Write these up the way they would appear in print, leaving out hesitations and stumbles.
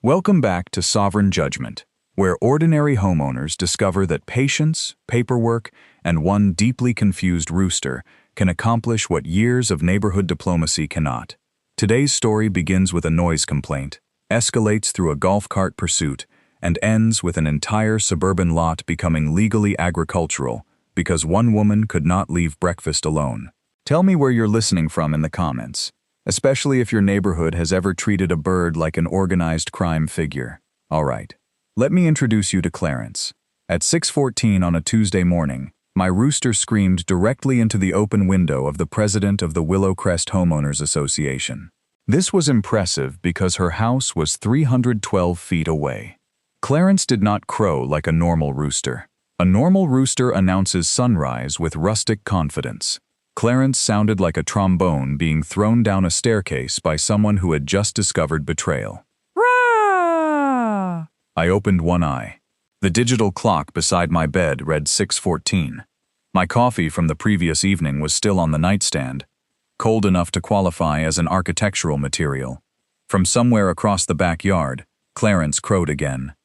Welcome back to Sovereign Judgment, where ordinary homeowners discover that patience, paperwork, and one deeply confused rooster can accomplish what years of neighborhood diplomacy cannot. Today's story begins with a noise complaint, escalates through a golf cart pursuit, and ends with an entire suburban lot becoming legally agricultural because one woman could not leave breakfast alone. Tell me where you're listening from in the comments, especially if your neighborhood has ever treated a bird like an organized crime figure. All right, let me introduce you to Clarence. At 6:14 on a Tuesday morning, my rooster screamed directly into the open window of the president of the Willowcrest Homeowners Association. This was impressive because her house was 312 feet away. Clarence did not crow like a normal rooster. A normal rooster announces sunrise with rustic confidence. Clarence sounded like a trombone being thrown down a staircase by someone who had just discovered betrayal. Rah! I opened one eye. The digital clock beside my bed read 6:14. My coffee from the previous evening was still on the nightstand, cold enough to qualify as an architectural material. From somewhere across the backyard, Clarence crowed again.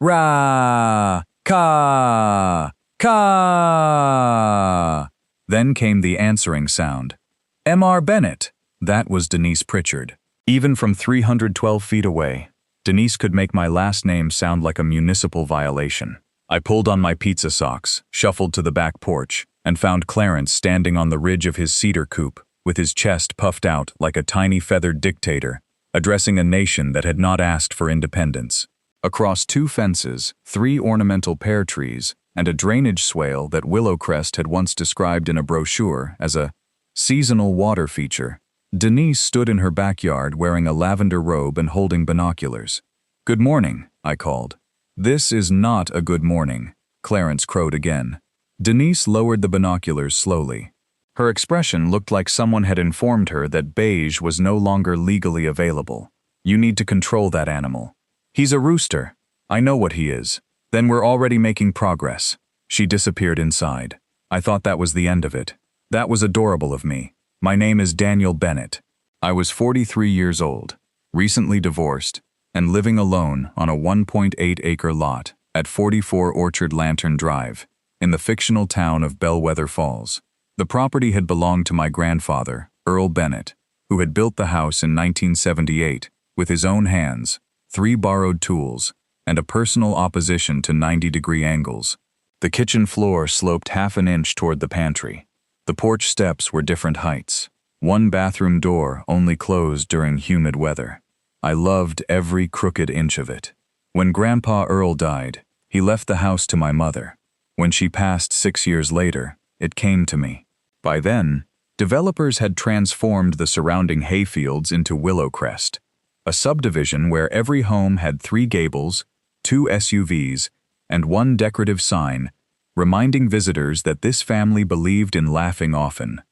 Rah! Ka! Ka! Then came the answering sound. M.R. Bennett. That was Denise Pritchard. Even from 312 feet away, Denise could make my last name sound like a municipal violation. I pulled on my pizza socks, shuffled to the back porch, and found Clarence standing on the ridge of his cedar coop, with his chest puffed out like a tiny feathered dictator, addressing a nation that had not asked for independence. Across two fences, 3 ornamental pear trees, and a drainage swale that Willowcrest had once described in a brochure as a seasonal water feature, Denise stood in her backyard wearing a lavender robe and holding binoculars. "Good morning," I called. "This is not a good morning," Clarence crowed again. Denise lowered the binoculars slowly. Her expression looked like someone had informed her that beige was no longer legally available. "You need to control that animal. He's a rooster. I know what he is. Then we're already making progress." She disappeared inside. I thought that was the end of it. That was adorable of me. My name is Daniel Bennett. I was 43 years old, recently divorced, and living alone on a 1.8-acre lot at 44 Orchard Lantern Drive, in the fictional town of Bellwether Falls. The property had belonged to my grandfather, Earl Bennett, who had built the house in 1978 with his own hands, 3 borrowed tools, and a personal opposition to 90-degree angles. The kitchen floor sloped half an inch toward the pantry. The porch steps were different heights. One bathroom door only closed during humid weather. I loved every crooked inch of it. When Grandpa Earl died, he left the house to my mother. When she passed 6 years later, it came to me. By then, developers had transformed the surrounding hayfields into Willowcrest, a subdivision where every home had 3 gables, 2 SUVs, and 1 decorative sign, reminding visitors that this family believed in laughing often.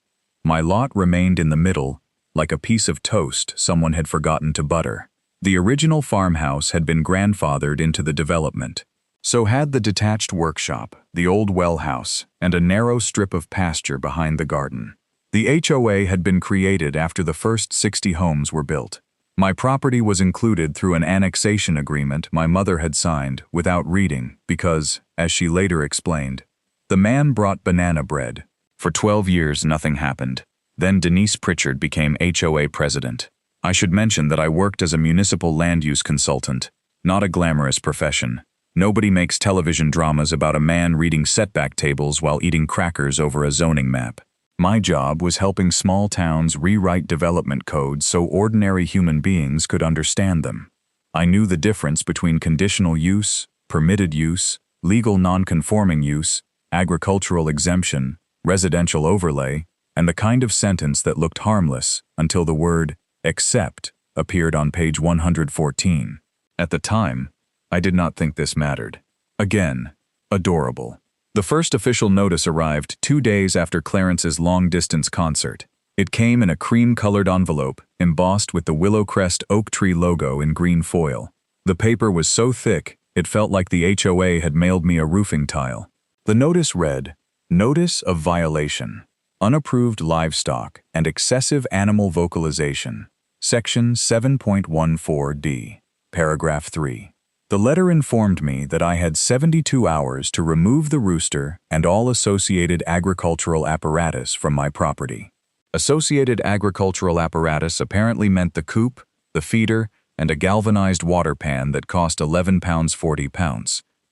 My lot remained in the middle, like a piece of toast someone had forgotten to butter. The original farmhouse had been grandfathered into the development. So had the detached workshop, the old well house, and a narrow strip of pasture behind the garden. The HOA had been created after the first 60 homes were built. My property was included through an annexation agreement my mother had signed without reading because, as she later explained, the man brought banana bread. For 12 years nothing happened. Then Denise Pritchard became HOA president. I should mention that I worked as a municipal land use consultant, not a glamorous profession. Nobody makes television dramas about a man reading setback tables while eating crackers over a zoning map. My job was helping small towns rewrite development codes so ordinary human beings could understand them. I knew the difference between conditional use, permitted use, legal non-conforming use, agricultural exemption, residential overlay, and the kind of sentence that looked harmless until the word "except" appeared on page 114. At the time, I did not think this mattered. Again, adorable. The first official notice arrived 2 days after Clarence's long-distance concert. It came in a cream-colored envelope, embossed with the Willowcrest oak tree logo in green foil. The paper was so thick, it felt like the HOA had mailed me a roofing tile. The notice read, "Notice of violation. Unapproved livestock and excessive animal vocalization. Section 7.14D. Paragraph 3. The letter informed me that I had 72 hours to remove the rooster and all associated agricultural apparatus from my property. Associated agricultural apparatus apparently meant the coop, the feeder, and a galvanized water pan that cost £11 40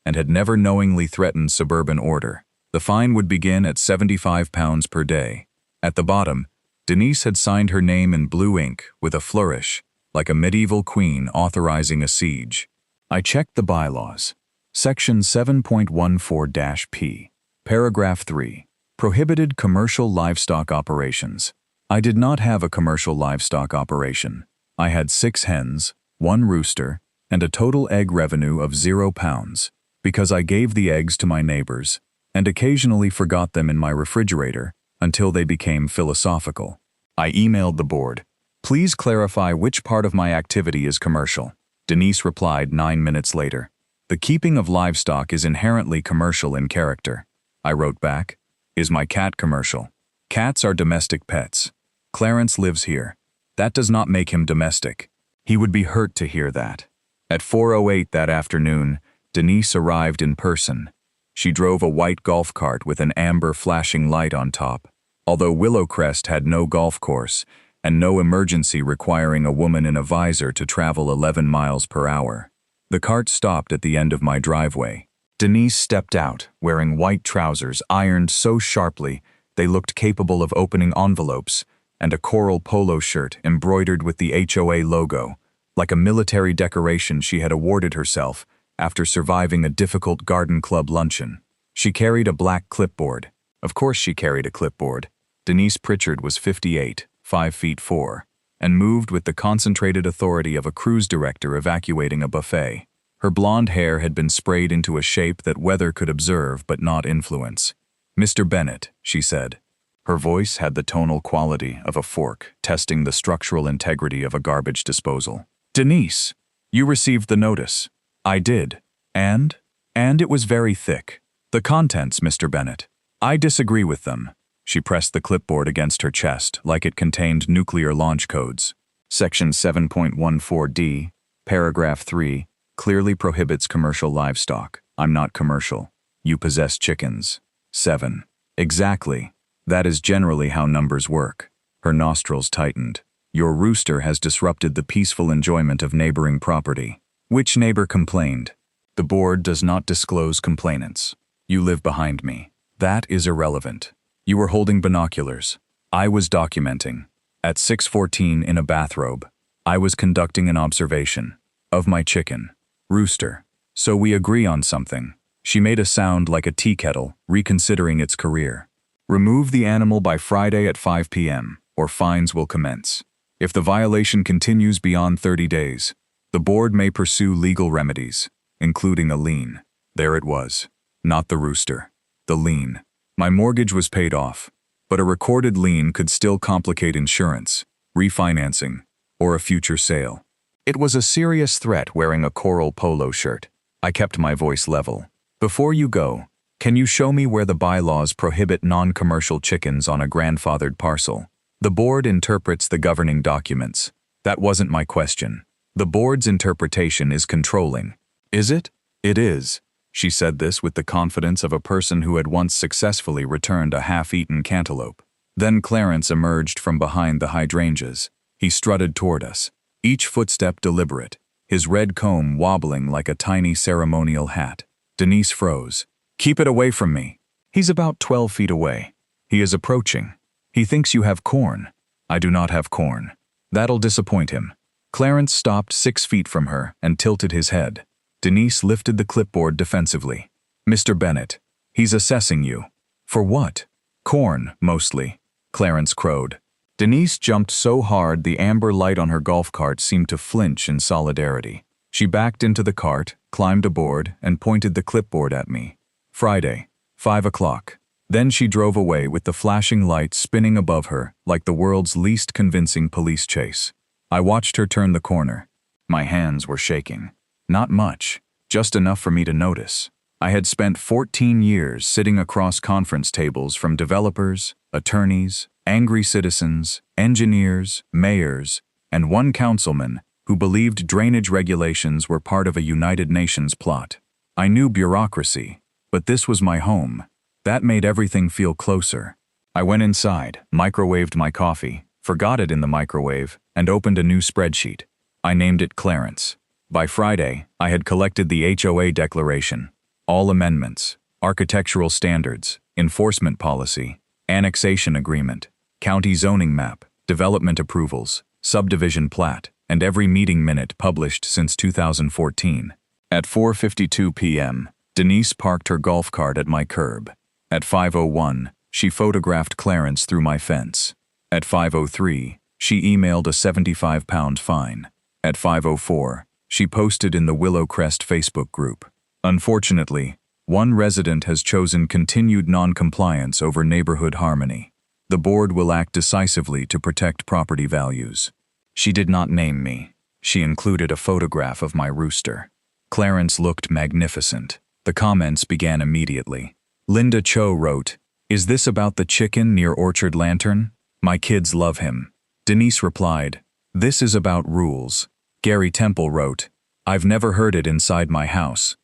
and had never knowingly threatened suburban order. The fine would begin at £75 per day. At the bottom, Denise had signed her name in blue ink with a flourish, like a medieval queen authorizing a siege. I checked the bylaws. Section 7.14-P. Paragraph 3. Prohibited commercial livestock operations. I did not have a commercial livestock operation. I had 6 hens, 1 rooster, and a total egg revenue of £0, because I gave the eggs to my neighbors and occasionally forgot them in my refrigerator until they became philosophical. I emailed the board. Please clarify which part of my activity is commercial. Denise replied 9 minutes later. The keeping of livestock is inherently commercial in character. I wrote back, is my cat commercial? Cats are domestic pets. Clarence lives here. That does not make him domestic. He would be hurt to hear that. At 4:08 that afternoon, Denise arrived in person. She drove a white golf cart with an amber flashing light on top. Although Willowcrest had no golf course, and no emergency requiring a woman in a visor to travel 11 miles per hour. The cart stopped at the end of my driveway. Denise stepped out, wearing white trousers ironed so sharply they looked capable of opening envelopes, and a coral polo shirt embroidered with the HOA logo, like a military decoration she had awarded herself after surviving a difficult garden club luncheon. She carried a black clipboard. Of course she carried a clipboard. Denise Pritchard was 58. 5'4", and moved with the concentrated authority of a cruise director evacuating a buffet. Her blonde hair had been sprayed into a shape that weather could observe but not influence. "Mr. Bennett," she said. Her voice had the tonal quality of a fork testing the structural integrity of a garbage disposal. "Denise, you received the notice." "I did. And it was very thick. The contents, Mr. Bennett. I disagree with them." She pressed the clipboard against her chest like it contained nuclear launch codes. Section 7.14-D, Paragraph 3, clearly prohibits commercial livestock. I'm not commercial. You possess chickens. 7. Exactly. That is generally how numbers work. Her nostrils tightened. Your rooster has disrupted the peaceful enjoyment of neighboring property. Which neighbor complained? The board does not disclose complainants. You live behind me. That is irrelevant. You were holding binoculars. I was documenting. At 6:14 in a bathrobe, I was conducting an observation of my chicken, Rooster. So we agree on something. She made a sound like a tea kettle, reconsidering its career. Remove the animal by Friday at 5 p.m., or fines will commence. If the violation continues beyond 30 days, the board may pursue legal remedies, including a lien. There it was. Not the rooster. The lien. My mortgage was paid off, but a recorded lien could still complicate insurance, refinancing, or a future sale. It was a serious threat wearing a coral polo shirt. I kept my voice level. Before you go, can you show me where the bylaws prohibit non-commercial chickens on a grandfathered parcel? The board interprets the governing documents. That wasn't my question. The board's interpretation is controlling. Is it? It is. She said this with the confidence of a person who had once successfully returned a half-eaten cantaloupe. Then Clarence emerged from behind the hydrangeas. He strutted toward us, each footstep deliberate, his red comb wobbling like a tiny ceremonial hat. Denise froze. "Keep it away from me." "He's about 12 feet away. He is approaching. He thinks you have corn." "I do not have corn." "That'll disappoint him." Clarence stopped 6 feet from her and tilted his head. Denise lifted the clipboard defensively. "Mr. Bennett, he's assessing you." "For what?" "Corn, mostly," Clarence crowed. Denise jumped so hard the amber light on her golf cart seemed to flinch in solidarity. She backed into the cart, climbed aboard, and pointed the clipboard at me. "Friday, 5 o'clock. Then she drove away with the flashing light spinning above her like the world's least convincing police chase. I watched her turn the corner. My hands were shaking. Not much, just enough for me to notice. I had spent 14 years sitting across conference tables from developers, attorneys, angry citizens, engineers, mayors, and one councilman who believed drainage regulations were part of a United Nations plot. I knew bureaucracy, but this was my home. That made everything feel closer. I went inside, microwaved my coffee, forgot it in the microwave, and opened a new spreadsheet. I named it Clarence. By Friday, I had collected the HOA declaration, all amendments, architectural standards, enforcement policy, annexation agreement, county zoning map, development approvals, subdivision plat, and every meeting minute published since 2014. At 4:52 p.m., Denise parked her golf cart at my curb. At 5:01, she photographed Clarence through my fence. At 5:03, she emailed a £75 fine. At 5:04, she posted in the Willowcrest Facebook group. Unfortunately, one resident has chosen continued non-compliance over neighborhood harmony. The board will act decisively to protect property values. She did not name me. She included a photograph of my rooster. Clarence looked magnificent. The comments began immediately. Linda Cho wrote, "Is this about the chicken near Orchard Lantern? My kids love him." Denise replied, "This is about rules." Gary Temple wrote, "I've never heard it inside my house."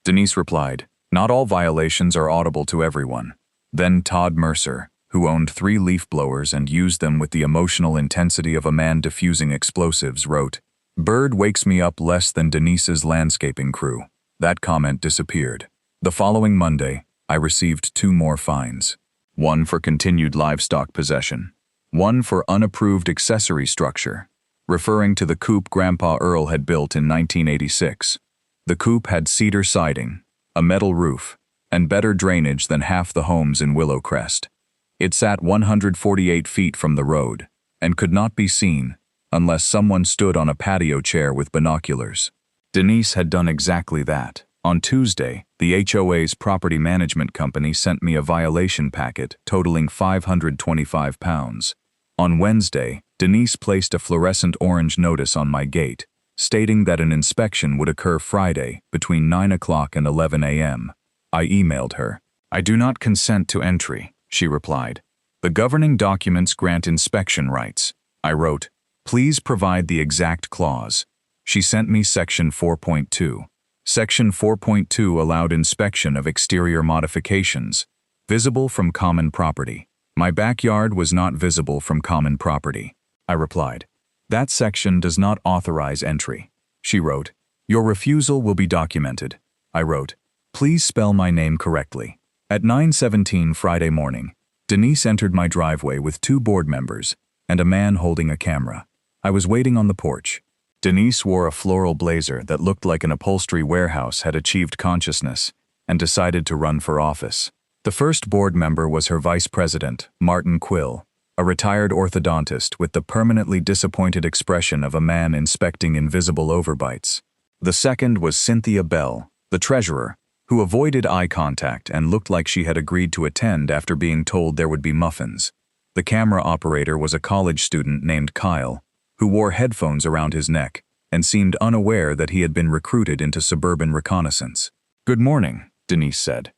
Denise replied, "Not all violations are audible to everyone." Then Todd Mercer, who owned 3 leaf blowers and used them with the emotional intensity of a man diffusing explosives, wrote, "Bird wakes me up less than Denise's landscaping crew." That comment disappeared. The following Monday, I received 2 more fines. One for continued livestock possession. One for unapproved accessory structure, referring to the coop Grandpa Earl had built in 1986. The coop had cedar siding, a metal roof, and better drainage than half the homes in Willowcrest. It sat 148 feet from the road, and could not be seen unless someone stood on a patio chair with binoculars. Denise had done exactly that. On Tuesday, the HOA's property management company sent me a violation packet totaling £525. On Wednesday, Denise placed a fluorescent orange notice on my gate, stating that an inspection would occur Friday between 9 o'clock and 11 a.m. I emailed her. "I do not consent to entry," she replied. "The governing documents grant inspection rights." I wrote, "Please provide the exact clause." She sent me Section 4.2. Section 4.2 allowed inspection of exterior modifications, visible from common property. My backyard was not visible from common property. I replied, "That section does not authorize entry." She wrote, "Your refusal will be documented." I wrote, "Please spell my name correctly." At 9:17 Friday morning, Denise entered my driveway with 2 board members and a man holding a camera. I was waiting on the porch. Denise wore a floral blazer that looked like an upholstery warehouse had achieved consciousness and decided to run for office. The first board member was her vice president, Martin Quill, a retired orthodontist with the permanently disappointed expression of a man inspecting invisible overbites. The second was Cynthia Bell, the treasurer, who avoided eye contact and looked like she had agreed to attend after being told there would be muffins. The camera operator was a college student named Kyle, who wore headphones around his neck and seemed unaware that he had been recruited into suburban reconnaissance. "Good morning," Denise said.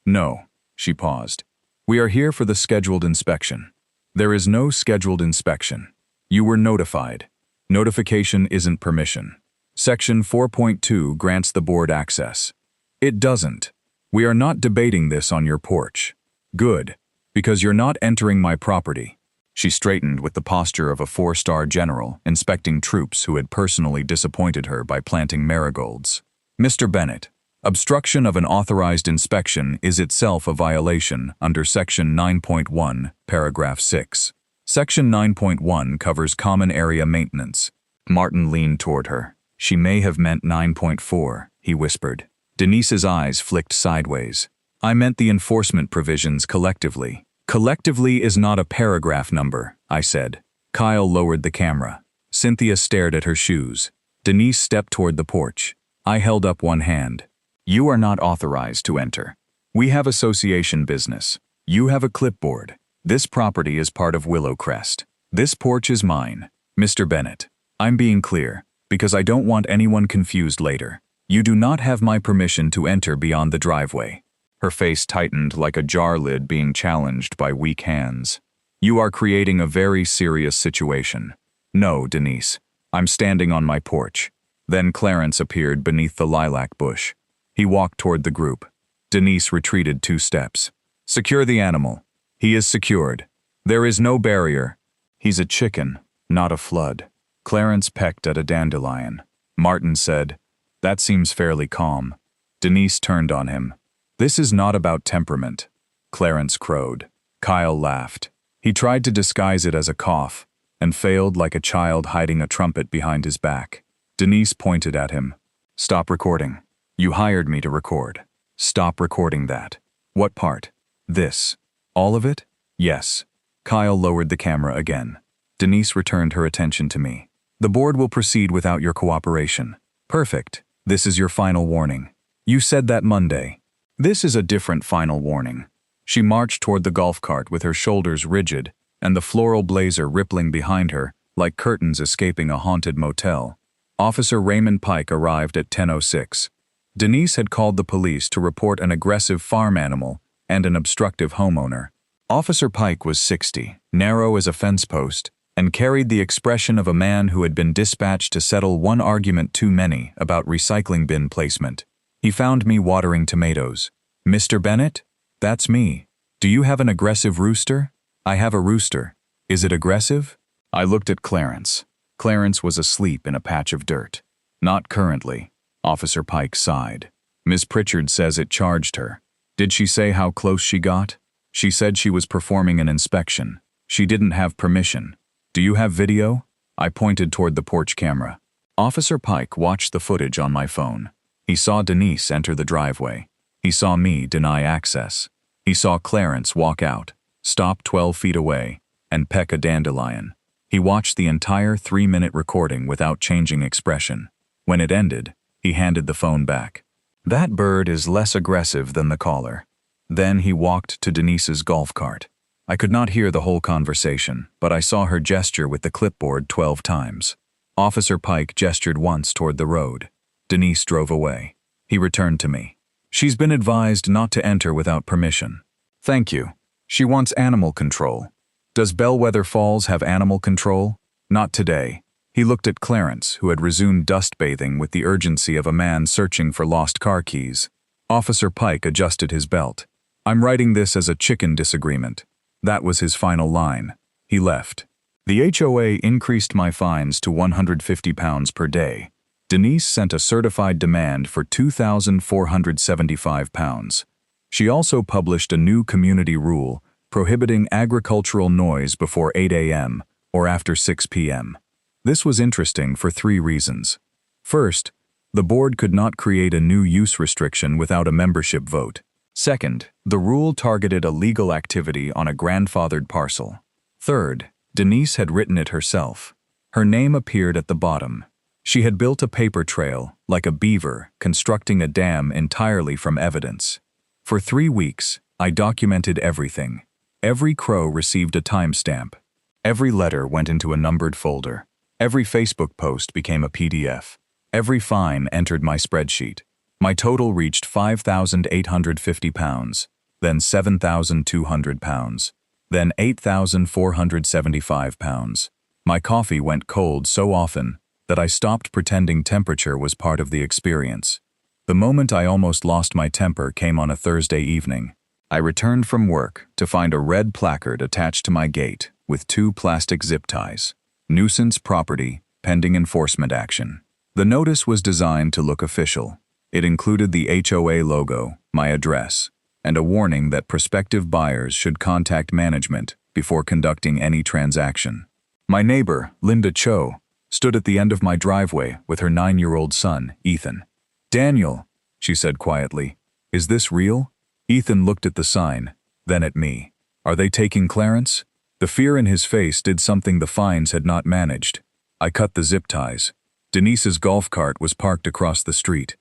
"No," she paused. "We are here for the scheduled inspection." "There is no scheduled inspection. You were notified. Notification isn't permission. Section 4.2 grants the board access." "It doesn't. We are not debating this on your porch." "Good, because you're not entering my property." She straightened with the posture of a 4-star general inspecting troops who had personally disappointed her by planting marigolds. "Mr. Bennett, obstruction of an authorized inspection is itself a violation under Section 9.1, Paragraph 6. Section 9.1 covers common area maintenance." Martin leaned toward her. "She may have meant 9.4, he whispered. Denise's eyes flicked sideways. "I meant the enforcement provisions collectively." "Collectively is not a paragraph number," I said. Kyle lowered the camera. Cynthia stared at her shoes. Denise stepped toward the porch. I held up one hand. "You are not authorized to enter. We have association business. You have a clipboard. This property is part of Willowcrest. This porch is mine. Mr. Bennett, I'm being clear, because I don't want anyone confused later. You do not have my permission to enter beyond the driveway." Her face tightened like a jar lid being challenged by weak hands. "You are creating a very serious situation." "No, Denise. I'm standing on my porch. Then Clarence appeared beneath the lilac bush. He walked toward the group. Denise retreated 2 steps. Secure the animal. He is secured. There is no barrier. He's a chicken, not a flood. Clarence pecked at a dandelion. Martin said, "That seems fairly calm." Denise turned on him. "This is not about temperament." Clarence crowed. Kyle laughed. He tried to disguise it as a cough, and failed like a child hiding a trumpet behind his back. Denise pointed at him. "Stop recording. You hired me to record. Stop recording that." "What part?" "This." "All of it?" "Yes." Kyle lowered the camera again. Denise returned her attention to me. "The board will proceed without your cooperation." "Perfect. This is your final warning. You said that Monday." "This is a different final warning." She marched toward the golf cart with her shoulders rigid and the floral blazer rippling behind her like curtains escaping a haunted motel. Officer Raymond Pike arrived at 10:06. Denise had called the police to report an aggressive farm animal and an obstructive homeowner. Officer Pike was 60, narrow as a fence post, and carried the expression of a man who had been dispatched to settle one argument too many about recycling bin placement. He found me watering tomatoes. "Mr. Bennett? That's me. Do you have an aggressive rooster?" "I have a rooster. Is it aggressive?" I looked at Clarence. Clarence was asleep in a patch of dirt. "Not currently." Officer Pike sighed. "Miss Pritchard says it charged her." "Did she say how close she got?" "She said she was performing an inspection. She didn't have permission." "Do you have video?" I pointed toward the porch camera. Officer Pike watched the footage on my phone. He saw Denise enter the driveway. He saw me deny access. He saw Clarence walk out, stop 12 feet away, and peck a dandelion. He watched the entire 3-minute recording without changing expression. When it ended, he handed the phone back. "That bird is less aggressive than the caller." Then he walked to Denise's golf cart. I could not hear the whole conversation, but I saw her gesture with the clipboard 12 times. Officer Pike gestured once toward the road. Denise drove away. He returned to me. "She's been advised not to enter without permission." "Thank you. She wants animal control." "Does Bellwether Falls have animal control?" "Not today." He looked at Clarence, who had resumed dust bathing with the urgency of a man searching for lost car keys. Officer Pike adjusted his belt. "I'm writing this as a chicken disagreement." That was his final line. He left. The HOA increased my fines to £150 per day. Denise sent a certified demand for £2,475. She also published a new community rule prohibiting agricultural noise before 8 a.m. or after 6 p.m. This was interesting for 3 reasons. First, the board could not create a new use restriction without a membership vote. Second, the rule targeted a legal activity on a grandfathered parcel. Third, Denise had written it herself. Her name appeared at the bottom. She had built a paper trail, like a beaver, constructing a dam entirely from evidence. For 3 weeks, I documented everything. Every crow received a timestamp. Every letter went into a numbered folder. Every Facebook post became a PDF. Every fine entered my spreadsheet. My total reached £5,850, then £7,200, then £8,475. My coffee went cold so often that I stopped pretending temperature was part of the experience. The moment I almost lost my temper came on a Thursday evening. I returned from work to find a red placard attached to my gate with 2 plastic zip ties. "Nuisance property, pending enforcement action." The notice was designed to look official. It included the HOA logo, my address, and a warning that prospective buyers should contact management before conducting any transaction. My neighbor, Linda Cho, stood at the end of my driveway with her 9-year-old son, Ethan. "Daniel," she said quietly, "is this real?" Ethan looked at the sign, then at me. "Are they taking Clarence?" The fear in his face did something the fines had not managed. I cut the zip ties. Denise's golf cart was parked across the street.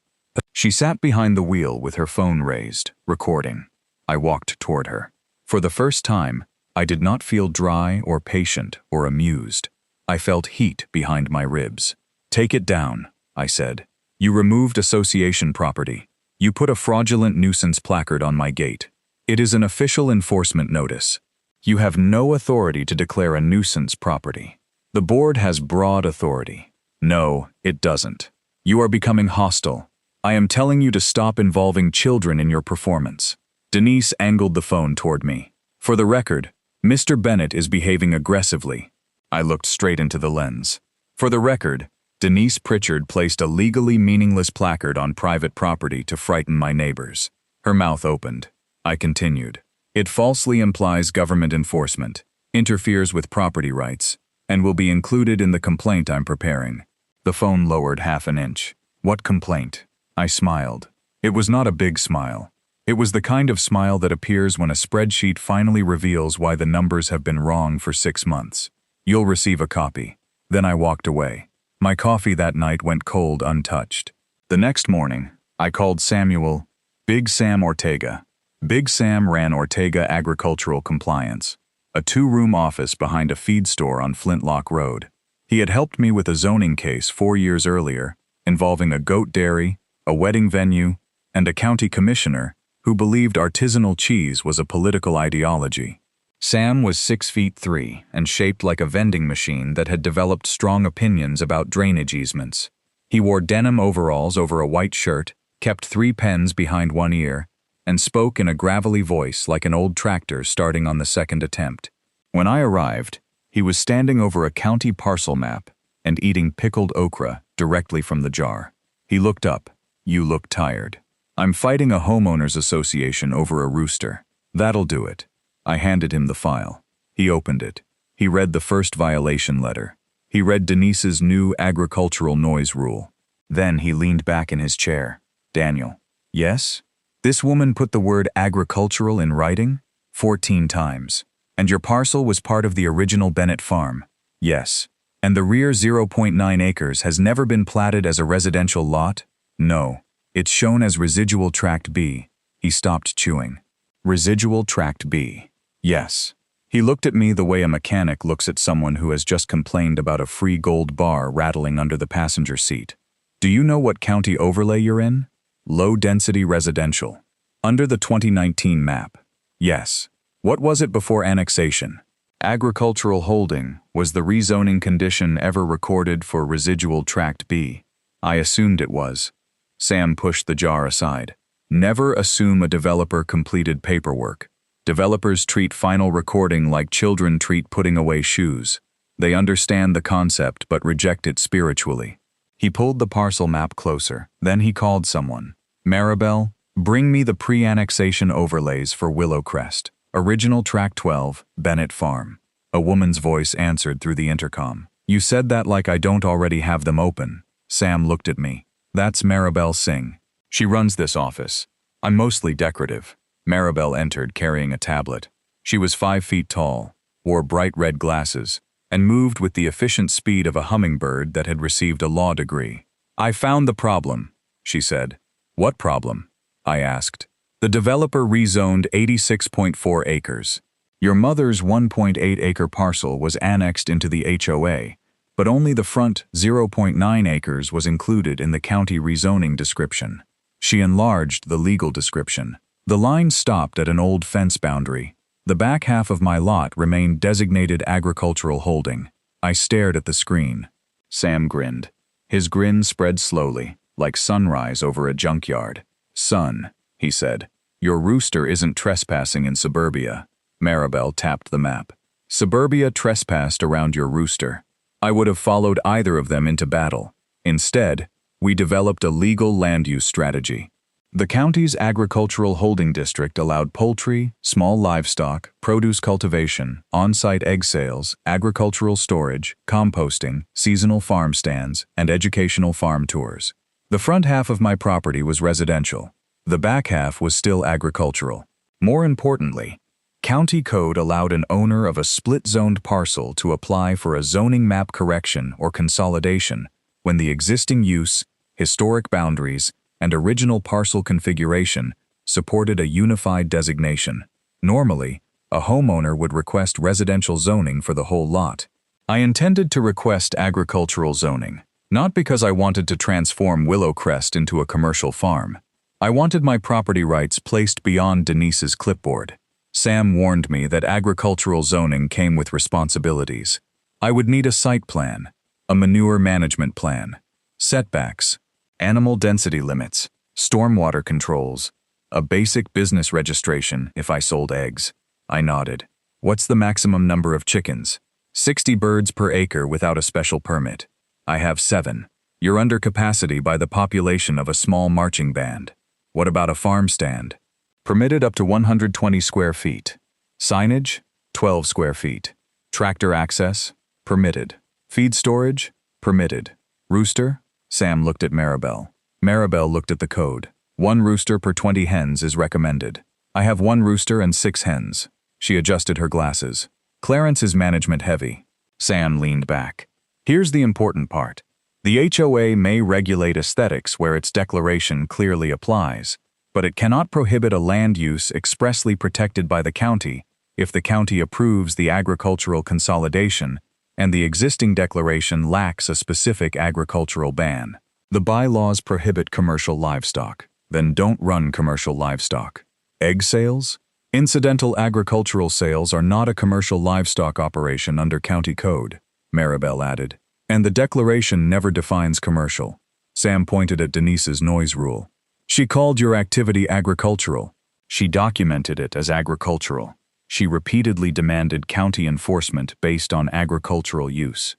She sat behind the wheel with her phone raised, recording. I walked toward her. For the first time, I did not feel dry or patient or amused. I felt heat behind my ribs. "Take it down," I said. "You removed association property. You put a fraudulent nuisance placard on my gate. It is an official enforcement notice. You have no authority to declare a nuisance property. The board has broad authority. No, it doesn't. You are becoming hostile. I am telling you to stop involving children in your performance. Denise angled the phone toward me. For the record, Mr. Bennett is behaving aggressively. I looked straight into the lens. For the record, Denise Pritchard placed a legally meaningless placard on private property to frighten my neighbors. Her mouth opened. I continued. It falsely implies government enforcement, interferes with property rights, and will be included in the complaint I'm preparing. The phone lowered half an inch. What complaint? I smiled. It was not a big smile. It was the kind of smile that appears when a spreadsheet finally reveals why the numbers have been wrong for 6 months. You'll receive a copy. Then I walked away. My coffee that night went cold untouched. The next morning, I called Samuel, Big Sam Ortega. Big Sam ran Ortega Agricultural Compliance, a 2-room office behind a feed store on Flintlock Road. He had helped me with a zoning case 4 years earlier, involving a goat dairy, a wedding venue, and a county commissioner who believed artisanal cheese was a political ideology. Sam was 6'3" and shaped like a vending machine that had developed strong opinions about drainage easements. He wore denim overalls over a white shirt, kept 3 pens behind one ear, and spoke in a gravelly voice like an old tractor starting on the second attempt. When I arrived, he was standing over a county parcel map and eating pickled okra directly from the jar. He looked up. You look tired. I'm fighting a homeowners association over a rooster. That'll do it. I handed him the file. He opened it. He read the first violation letter. He read Denise's new agricultural noise rule. Then he leaned back in his chair. Daniel. Yes? This woman put the word agricultural in writing? 14 times. And your parcel was part of the original Bennett farm? Yes. And the rear 0.9 acres has never been platted as a residential lot? No. It's shown as residual tract B. He stopped chewing. Residual tract B. Yes. He looked at me the way a mechanic looks at someone who has just complained about a free gold bar rattling under the passenger seat. Do you know what county overlay you're in? Low-density residential. Under the 2019 map. Yes. What was it before annexation? Agricultural holding was the rezoning condition ever recorded for residual tract B. I assumed it was. Sam pushed the jar aside. Never assume a developer completed paperwork. Developers treat final recording like children treat putting away shoes. They understand the concept but reject it spiritually. He pulled the parcel map closer. Then he called someone. Maribel, bring me the pre-annexation overlays for Willow Crest. Original Tract 12, Bennett Farm. A woman's voice answered through the intercom. You said that like I don't already have them open. Sam looked at me. That's Maribel Singh. She runs this office. I'm mostly decorative. Maribel entered carrying a tablet. She was 5 feet tall, wore bright red glasses, and moved with the efficient speed of a hummingbird that had received a law degree. I found the problem, she said. What problem? I asked. The developer rezoned 86.4 acres. Your mother's 1.8-acre parcel was annexed into the HOA, but only the front 0.9 acres was included in the county rezoning description. She enlarged the legal description. The line stopped at an old fence boundary. The back half of my lot remained designated agricultural holding. I stared at the screen. Sam grinned. His grin spread slowly, like sunrise over a junkyard. Son, he said, your rooster isn't trespassing in suburbia. Maribel tapped the map. Suburbia trespassed around your rooster. I would have followed either of them into battle. Instead, we developed a legal land use strategy. The county's agricultural holding district allowed poultry, small livestock, produce cultivation, on-site egg sales, agricultural storage, composting, seasonal farm stands, and educational farm tours. The front half of my property was residential. The back half was still agricultural. More importantly, county code allowed an owner of a split-zoned parcel to apply for a zoning map correction or consolidation when the existing use, historic boundaries, and original parcel configuration supported a unified designation. Normally, a homeowner would request residential zoning for the whole lot. I intended to request agricultural zoning, not because I wanted to transform Willow Crest into a commercial farm. I wanted my property rights placed beyond Denise's clipboard. Sam warned me that agricultural zoning came with responsibilities. I would need a site plan, a manure management plan, setbacks, animal density limits, stormwater controls, a basic business registration if I sold eggs. I nodded. What's the maximum number of chickens? 60 birds per acre without a special permit. I have 7. You're under capacity by the population of a small marching band. What about a farm stand? Permitted up to 120 square feet. Signage? 12 square feet. Tractor access? Permitted. Feed storage? Permitted. Rooster? Sam looked at Maribel. Maribel looked at the code. 1 rooster per 20 hens is recommended. I have 1 rooster and 6 hens. She adjusted her glasses. Clarence is management heavy. Sam leaned back. Here's the important part. The HOA may regulate aesthetics where its declaration clearly applies, but it cannot prohibit a land use expressly protected by the county if the county approves the agricultural consolidation and the existing declaration lacks a specific agricultural ban. The bylaws prohibit commercial livestock. Then don't run commercial livestock. Egg sales? Incidental agricultural sales are not a commercial livestock operation under county code, Maribel added. And the declaration never defines commercial. Sam pointed at Denise's noise rule. She called your activity agricultural. She documented it as agricultural. She repeatedly demanded county enforcement based on agricultural use.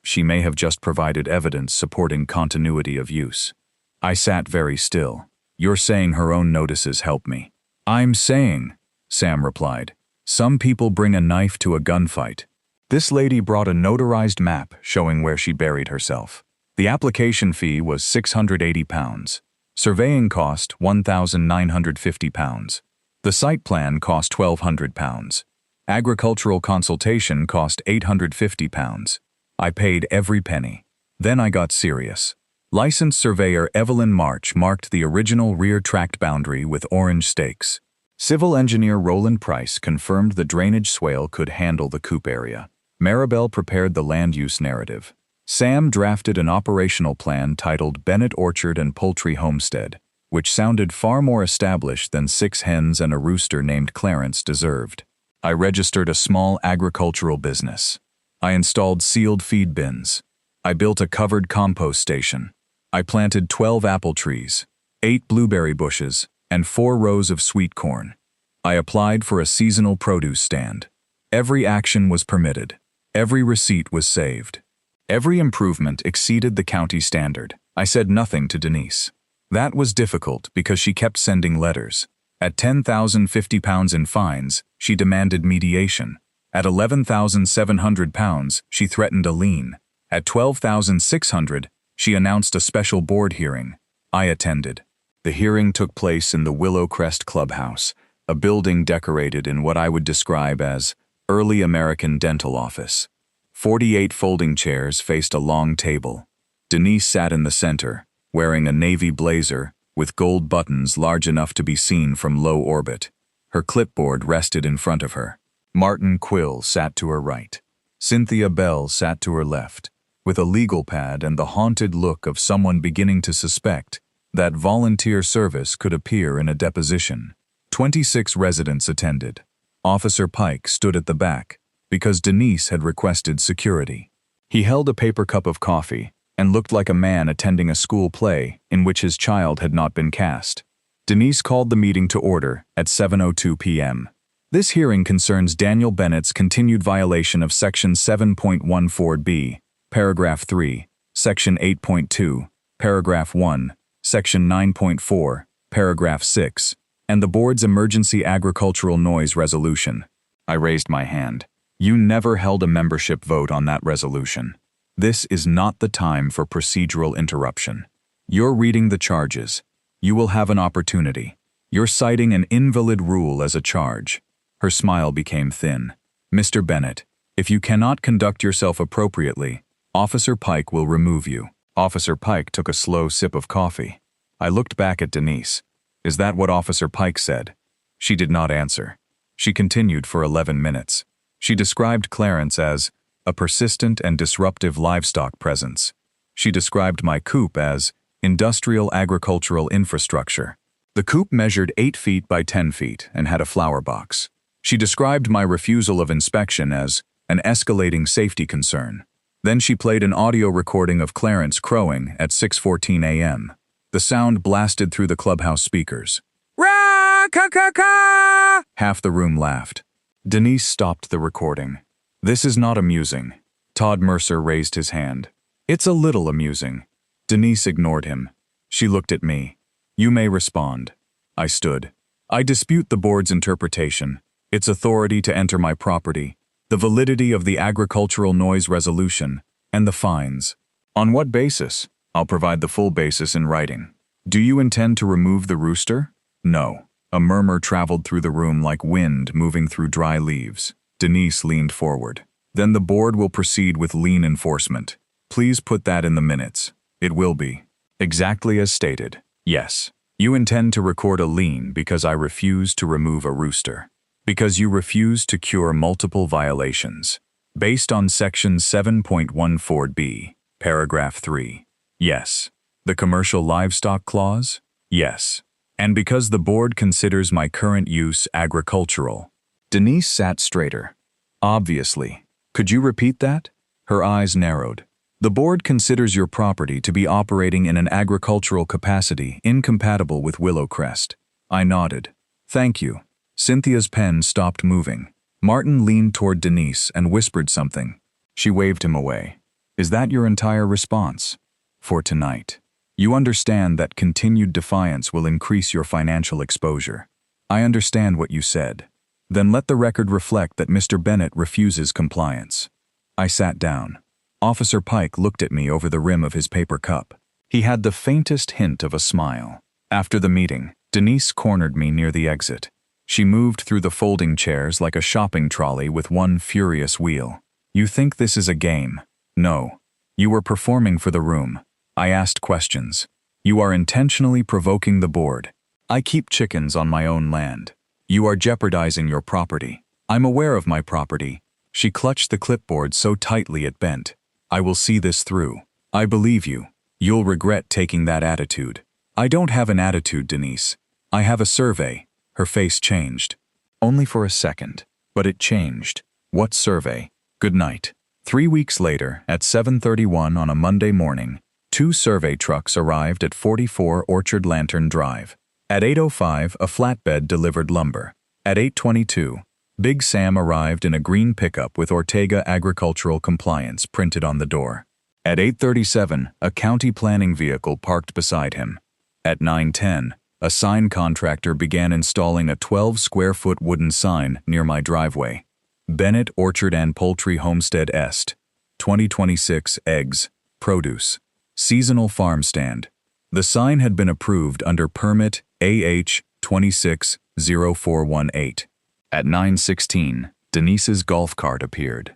She may have just provided evidence supporting continuity of use. I sat very still. You're saying her own notices help me. I'm saying, Sam replied, some people bring a knife to a gunfight. This lady brought a notarized map showing where she buried herself. The application fee was £680. Surveying cost £1,950. The site plan cost £1,200. Agricultural consultation cost £850. I paid every penny. Then I got serious. Licensed surveyor Evelyn March marked the original rear tract boundary with orange stakes. Civil engineer Roland Price confirmed the drainage swale could handle the coop area. Maribel prepared the land use narrative. Sam drafted an operational plan titled Bennett Orchard and Poultry Homestead, which sounded far more established than 6 hens and a rooster named Clarence deserved. I registered a small agricultural business. I installed sealed feed bins. I built a covered compost station. I planted 12 apple trees, 8 blueberry bushes, and 4 rows of sweet corn. I applied for a seasonal produce stand. Every action was permitted. Every receipt was saved. Every improvement exceeded the county standard. I said nothing to Denise. That was difficult because she kept sending letters. At £10,050 in fines, she demanded mediation. At £11,700, she threatened a lien. At $12,600, she announced a special board hearing. I attended. The hearing took place in the Willow Crest Clubhouse, a building decorated in what I would describe as early American dental office. 48 folding chairs faced a long table. Denise sat in the center, wearing a navy blazer with gold buttons large enough to be seen from low orbit. Her clipboard rested in front of her. Martin Quill sat to her right. Cynthia Bell sat to her left, with a legal pad and the haunted look of someone beginning to suspect that volunteer service could appear in a deposition. 26 residents attended. Officer Pike stood at the back because Denise had requested security. He held a paper cup of coffee and looked like a man attending a school play in which his child had not been cast. Denise called the meeting to order at 7:02 p.m. This hearing concerns Daniel Bennett's continued violation of Section 7.14b, Paragraph 3, Section 8.2, Paragraph 1, Section 9.4, Paragraph 6, and the board's emergency agricultural noise resolution. I raised my hand. You never held a membership vote on that resolution. This is not the time for procedural interruption. You're reading the charges. You will have an opportunity. You're citing an invalid rule as a charge. Her smile became thin. Mr. Bennett, if you cannot conduct yourself appropriately, Officer Pike will remove you. Officer Pike took a slow sip of coffee. I looked back at Denise. Is that what Officer Pike said? She did not answer. She continued for 11 minutes. She described Clarence as a persistent and disruptive livestock presence. She described my coop as industrial agricultural infrastructure. The coop measured 8 feet by 10 feet and had a flower box. She described my refusal of inspection as an escalating safety concern. Then she played an audio recording of Clarence crowing at 6:14 a.m. The sound blasted through the clubhouse speakers. Ra-ka-ka-ka! Half the room laughed. Denise stopped the recording. This is not amusing. Todd Mercer raised his hand. It's a little amusing. Denise ignored him. She looked at me. You may respond. I stood. I dispute the board's interpretation, its authority to enter my property, the validity of the agricultural noise resolution, and the fines. On what basis? I'll provide the full basis in writing. Do you intend to remove the rooster? No. A murmur traveled through the room like wind moving through dry leaves. Denise leaned forward. Then the board will proceed with lien enforcement. Please put that in the minutes. It will be. Exactly as stated. Yes. You intend to record a lien because I refuse to remove a rooster. Because you refuse to cure multiple violations. Based on Section 7.14b, Paragraph 3. Yes. The Commercial Livestock Clause? Yes. And because the board considers my current use agricultural. Denise sat straighter. Obviously. Could you repeat that? Her eyes narrowed. The board considers your property to be operating in an agricultural capacity incompatible with Willowcrest. I nodded. Thank you. Cynthia's pen stopped moving. Martin leaned toward Denise and whispered something. She waved him away. Is that your entire response? For tonight. You understand that continued defiance will increase your financial exposure. I understand what you said. Then let the record reflect that Mr. Bennett refuses compliance. I sat down. Officer Pike looked at me over the rim of his paper cup. He had the faintest hint of a smile. After the meeting, Denise cornered me near the exit. She moved through the folding chairs like a shopping trolley with one furious wheel. You think this is a game? No. You were performing for the room. I asked questions. You are intentionally provoking the board. I keep chickens on my own land. You are jeopardizing your property. I'm aware of my property. She clutched the clipboard so tightly it bent. I will see this through. I believe you. You'll regret taking that attitude. I don't have an attitude, Denise. I have a survey. Her face changed. Only for a second. But it changed. What survey? Good night. 3 weeks later, at 7:31 on a Monday morning, 2 survey trucks arrived at 44 Orchard Lantern Drive. At 8:05, a flatbed delivered lumber. At 8:22, Big Sam arrived in a green pickup with Ortega Agricultural Compliance printed on the door. At 8:37, a county planning vehicle parked beside him. At 9:10, a sign contractor began installing a 12-square-foot wooden sign near my driveway. Bennett Orchard and Poultry Homestead Est. 2026 eggs, produce. Seasonal farm stand. The sign had been approved under permit AH 260418. At 9:16, Denise's golf cart appeared.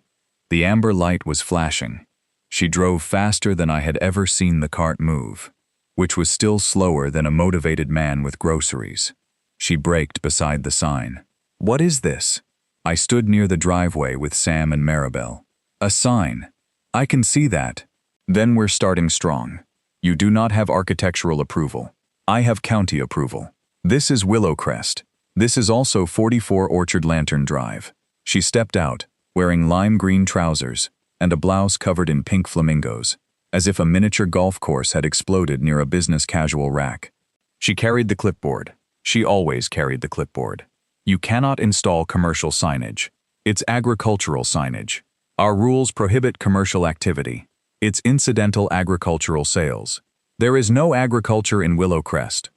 The amber light was flashing. She drove faster than I had ever seen the cart move, which was still slower than a motivated man with groceries. She braked beside the sign. What is this? I stood near the driveway with Sam and Maribel. A sign. I can see that. Then we're starting strong. You do not have architectural approval. I have county approval. This is Willowcrest. This is also 44 Orchard Lantern Drive. She stepped out, wearing lime green trousers and a blouse covered in pink flamingos, as if a miniature golf course had exploded near a business casual rack. She carried the clipboard. She always carried the clipboard. You cannot install commercial signage. It's agricultural signage. Our rules prohibit commercial activity. It's incidental agricultural sales. There is no agriculture in Willowcrest.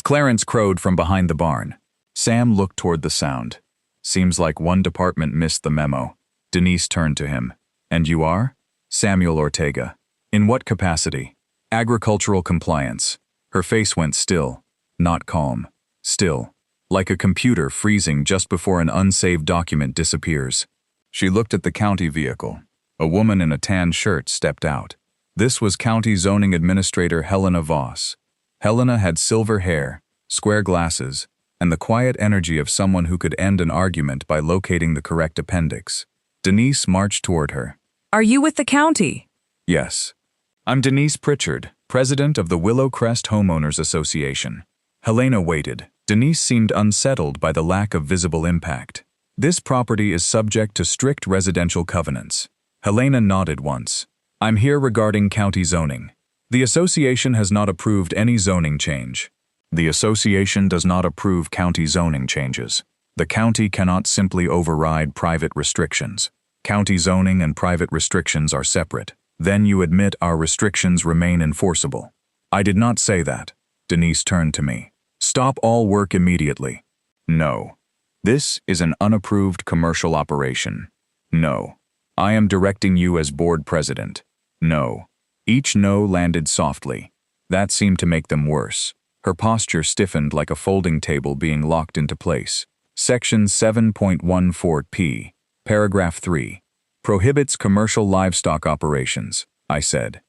Clarence crowed from behind the barn. Sam looked toward the sound. Seems like one department missed the memo. Denise turned to him. And you are? Samuel Ortega. In what capacity? Agricultural compliance. Her face went still, not calm. Still, like a computer freezing just before an unsaved document disappears. She looked at the county vehicle. A woman in a tan shirt stepped out. This was County Zoning Administrator Helena Voss. Helena had silver hair, square glasses, and the quiet energy of someone who could end an argument by locating the correct appendix. Denise marched toward her. Are you with the county? Yes. I'm Denise Pritchard, president of the Willowcrest Homeowners Association. Helena waited. Denise seemed unsettled by the lack of visible impact. This property is subject to strict residential covenants. Helena nodded once. I'm here regarding county zoning. The association has not approved any zoning change. The association does not approve county zoning changes. The county cannot simply override private restrictions. County zoning and private restrictions are separate. Then you admit our restrictions remain enforceable. I did not say that. Denise turned to me. Stop all work immediately. No. This is an unapproved commercial operation. No. I am directing you as board president. No. Each no landed softly. That seemed to make them worse. Her posture stiffened like a folding table being locked into place. Section 7.14p, paragraph 3, prohibits commercial livestock operations, I said.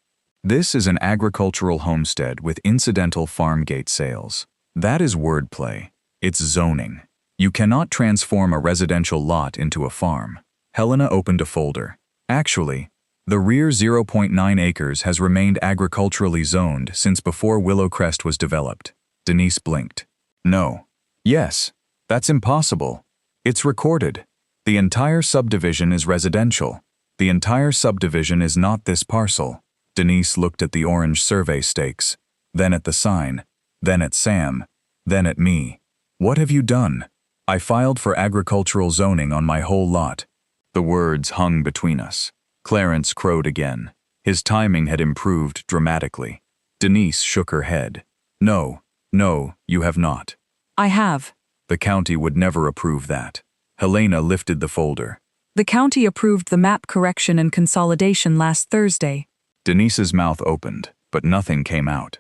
This is an agricultural homestead with incidental farm gate sales. That is wordplay. It's zoning. You cannot transform a residential lot into a farm. Helena opened a folder. Actually, the rear 0.9 acres has remained agriculturally zoned since before Willowcrest was developed. Denise blinked. No. Yes. That's impossible. It's recorded. The entire subdivision is residential. The entire subdivision is not this parcel. Denise looked at the orange survey stakes, then at the sign, then at Sam, then at me. What have you done? I filed for agricultural zoning on my whole lot. The words hung between us. Clarence crowed again. His timing had improved dramatically. Denise shook her head. No, you have not. I have. The county would never approve that. Helena lifted the folder. The county approved the map correction and consolidation last Thursday. Denise's mouth opened, but nothing came out.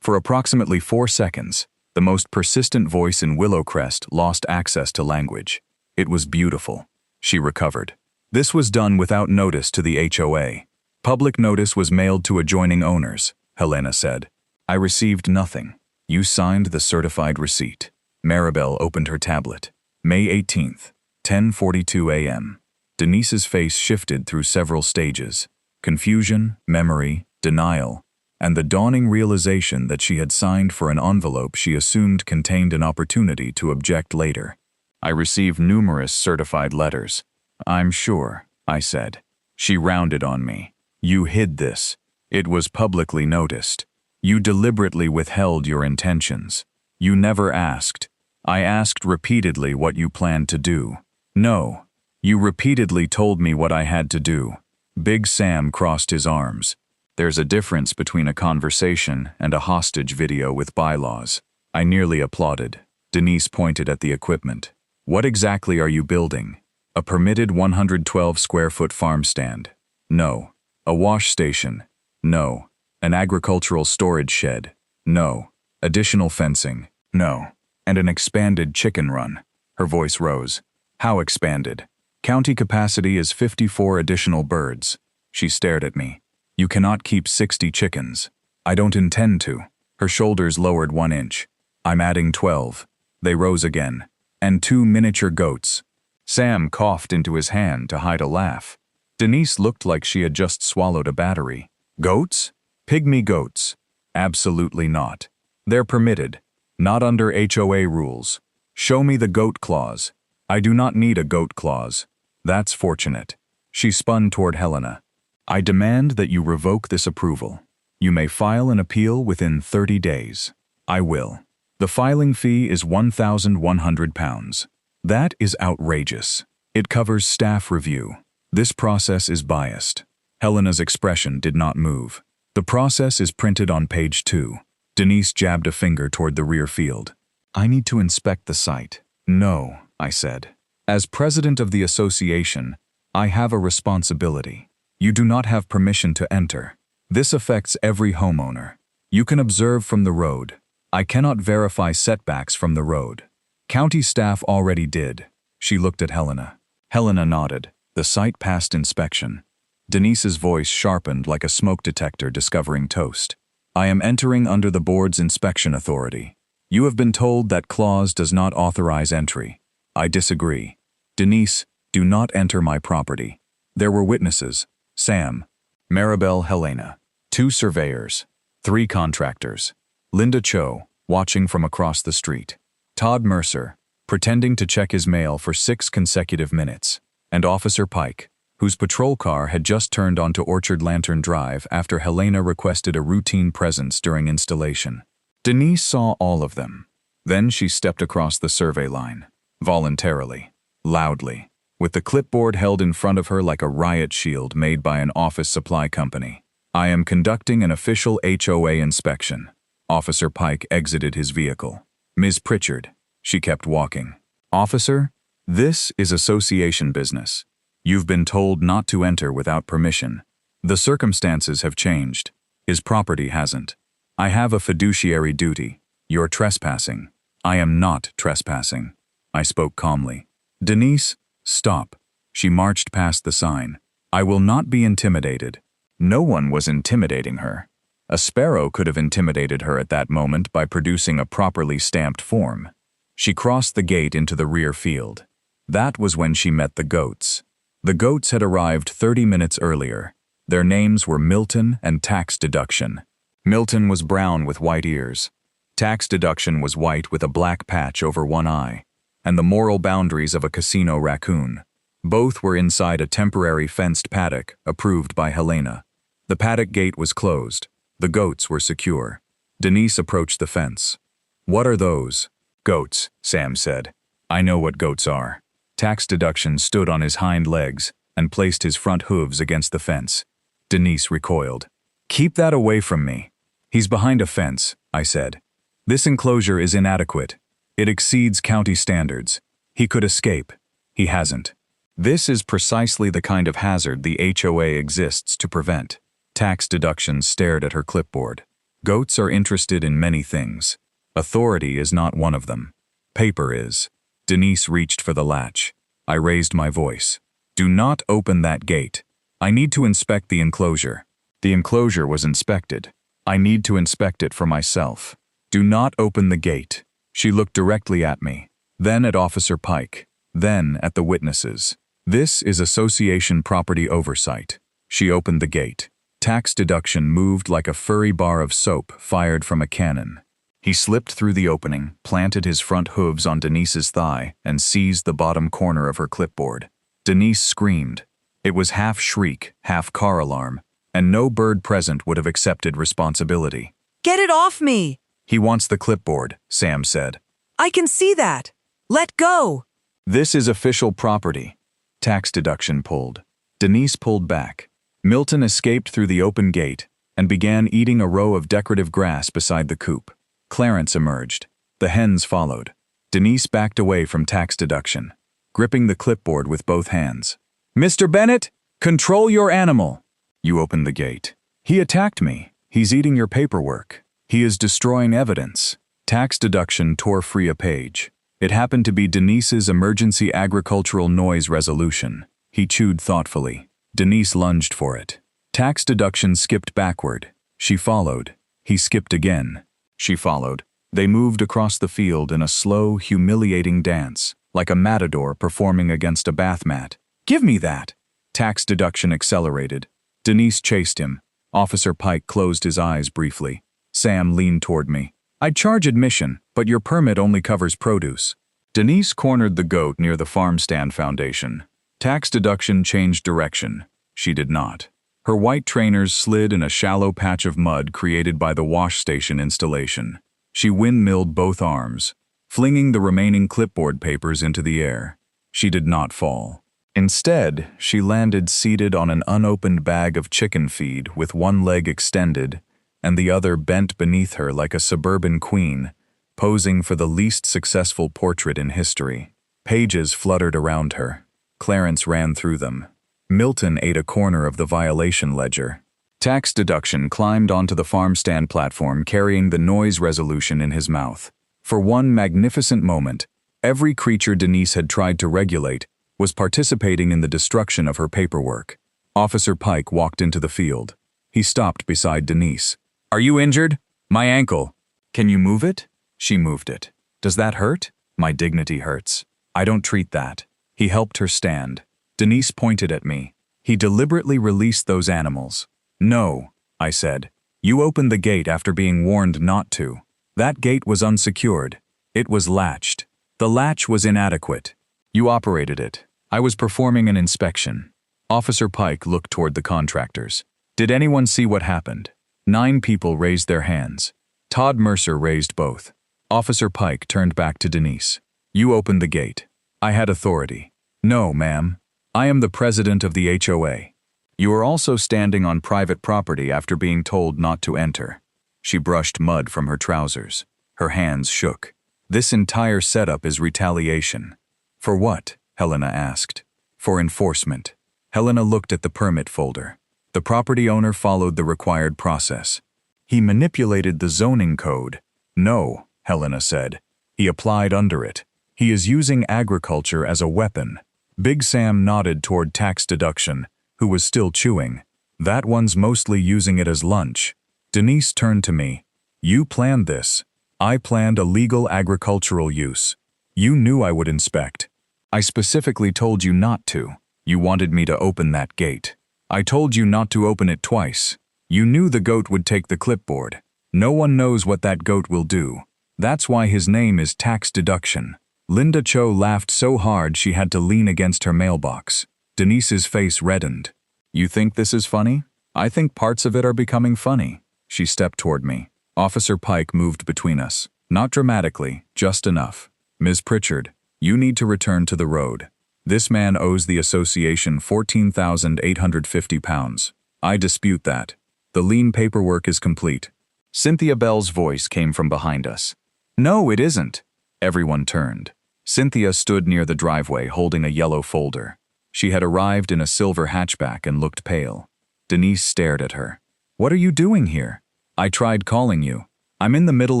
For approximately 4 seconds, the most persistent voice in Willowcrest lost access to language. It was beautiful. She recovered. This was done without notice to the HOA. Public notice was mailed to adjoining owners, Helena said. I received nothing. You signed the certified receipt. Maribel opened her tablet. May 18th, 10:42 a.m. Denise's face shifted through several stages. Confusion, memory, denial, and the dawning realization that she had signed for an envelope she assumed contained an opportunity to object later. I received numerous certified letters. I'm sure, I said. She rounded on me. You hid this. It was publicly noticed. You deliberately withheld your intentions. You never asked. I asked repeatedly what you planned to do. No. You repeatedly told me what I had to do. Big Sam crossed his arms. There's a difference between a conversation and a hostage video with bylaws. I nearly applauded. Denise pointed at the equipment. What exactly are you building? A permitted 112-square-foot farm stand? No. A wash station? No. An agricultural storage shed? No. Additional fencing? No. And an expanded chicken run. Her voice rose. How expanded? County capacity is 54 additional birds. She stared at me. You cannot keep 60 chickens. I don't intend to. Her shoulders lowered 1 inch. I'm adding 12. They rose again. And 2 miniature goats. Sam coughed into his hand to hide a laugh. Denise looked like she had just swallowed a battery. Goats? Pygmy goats. Absolutely not. They're permitted. Not under HOA rules. Show me the goat clause. I do not need a goat clause. That's fortunate. She spun toward Helena. I demand that you revoke this approval. You may file an appeal within 30 days. I will. The filing fee is £1,100. That is outrageous. It covers staff review. This process is biased. Helena's expression did not move. The process is printed on page 2. Denise jabbed a finger toward the rear field. I need to inspect the site. No, I said. As president of the association, I have a responsibility. You do not have permission to enter. This affects every homeowner. You can observe from the road. I cannot verify setbacks from the road. County staff already did. She looked at Helena. Helena nodded. The site passed inspection. Denise's voice sharpened like a smoke detector discovering toast. I am entering under the board's inspection authority. You have been told that clause does not authorize entry. I disagree. Denise, do not enter my property. There were witnesses. Sam, Maribel, Helena, 2 surveyors, 3 contractors, Linda Cho, watching from across the street, Todd Mercer, pretending to check his mail for 6 consecutive minutes, and Officer Pike, whose patrol car had just turned onto Orchard Lantern Drive after Helena requested a routine presence during installation. Denise saw all of them. Then she stepped across the survey line, voluntarily, loudly, with the clipboard held in front of her like a riot shield made by an office supply company. "I am conducting an official HOA inspection." Officer Pike exited his vehicle. "Ms. Pritchard," she kept walking. "Officer, this is association business. You've been told not to enter without permission. The circumstances have changed. His property hasn't. I have a fiduciary duty. You're trespassing." "I am not trespassing," I spoke calmly. "Denise, stop." She marched past the sign. "I will not be intimidated." No one was intimidating her. A sparrow could have intimidated her at that moment by producing a properly stamped form. She crossed the gate into the rear field. That was when she met the goats. The goats had arrived 30 minutes earlier. Their names were Milton and Tax Deduction. Milton was brown with white ears. Tax Deduction was white with a black patch over one eye, and the moral boundaries of a casino raccoon. Both were inside a temporary fenced paddock approved by Helena. The paddock gate was closed. The goats were secure. Denise approached the fence. "What are those?" "Goats," Sam said. "I know what goats are." Tax Deduction stood on his hind legs and placed his front hooves against the fence. Denise recoiled. "Keep that away from me." "He's behind a fence," I said. "This enclosure is inadequate. It exceeds county standards. He could escape. He hasn't. This is precisely the kind of hazard the HOA exists to prevent." Tax Deduction stared at her clipboard. "Goats are interested in many things. Authority is not one of them. Paper is." Denise reached for the latch. I raised my voice. "Do not open that gate. I need to inspect the enclosure." The enclosure was inspected. I need to inspect it for myself. "Do not open the gate." She looked directly at me, then at Officer Pike, then at the witnesses. "This is association property oversight." She opened the gate. Tax Deduction moved like a furry bar of soap fired from a cannon. He slipped through the opening, planted his front hooves on Denise's thigh, and seized the bottom corner of her clipboard. Denise screamed. It was half shriek, half car alarm, and no bird present would have accepted responsibility. "Get it off me!" "He wants the clipboard," Sam said. "I can see that. Let go!" "This is official property." Tax Deduction pulled. Denise pulled back. Milton escaped through the open gate and began eating a row of decorative grass beside the coop. Clarence emerged. The hens followed. Denise backed away from Tax Deduction, gripping the clipboard with both hands. "Mr. Bennett, control your animal." "You opened the gate." "He attacked me. He's eating your paperwork. He is destroying evidence." Tax Deduction tore free a page. It happened to be Denise's emergency agricultural noise resolution. He chewed thoughtfully. Denise lunged for it. Tax Deduction skipped backward. She followed. He skipped again. She followed. They moved across the field in a slow, humiliating dance, like a matador performing against a bath mat. "Give me that!" Tax Deduction accelerated. Denise chased him. Officer Pike closed his eyes briefly. Sam leaned toward me. "I'd charge admission, but your permit only covers produce." Denise cornered the goat near the farm stand foundation. Tax Deduction changed direction. She did not. Her white trainers slid in a shallow patch of mud created by the wash station installation. She windmilled both arms, flinging the remaining clipboard papers into the air. She did not fall. Instead, she landed seated on an unopened bag of chicken feed with one leg extended and the other bent beneath her like a suburban queen, posing for the least successful portrait in history. Pages fluttered around her. Clarence ran through them. Milton ate a corner of the violation ledger. Tax Deduction climbed onto the farm stand platform carrying the noise resolution in his mouth. For one magnificent moment, every creature Denise had tried to regulate was participating in the destruction of her paperwork. Officer Pike walked into the field. He stopped beside Denise. "Are you injured?" "My ankle." "Can you move it?" She moved it. "Does that hurt?" "My dignity hurts. I don't treat that." He helped her stand. Denise pointed at me. "He deliberately released those animals." "No," I said. "You opened the gate after being warned not to. That gate was unsecured. It was latched. The latch was inadequate. You operated it. I was performing an inspection." Officer Pike looked toward the contractors. Did anyone see what happened? 9 people raised their hands. Todd Mercer raised both. Officer Pike turned back to Denise. You opened the gate. I had authority. No, ma'am. I am the president of the HOA. You are also standing on private property after being told not to enter. She brushed mud from her trousers. Her hands shook. This entire setup is retaliation. For what? Helena asked. For enforcement. Helena looked at the permit folder. The property owner followed the required process. He manipulated the zoning code. No, Helena said. He applied under it. He is using agriculture as a weapon. Big Sam nodded toward tax deduction, who was still chewing. That one's mostly using it as lunch. Denise turned to me. You planned this. I planned a legal agricultural use. You knew I would inspect. I specifically told you not to. You wanted me to open that gate. I told you not to open it twice. You knew the goat would take the clipboard. No one knows what that goat will do. That's why his name is tax deduction. Linda Cho laughed so hard she had to lean against her mailbox. Denise's face reddened. You think this is funny? I think parts of it are becoming funny. She stepped toward me. Officer Pike moved between us. Not dramatically, just enough. Ms. Pritchard, you need to return to the road. This man owes the association £14,850. I dispute that. The lien paperwork is complete. Cynthia Bell's voice came from behind us. No, it isn't. Everyone turned. Cynthia stood near the driveway holding a yellow folder. She had arrived in a silver hatchback and looked pale. Denise stared at her. What are you doing here? I tried calling you. I'm in the middle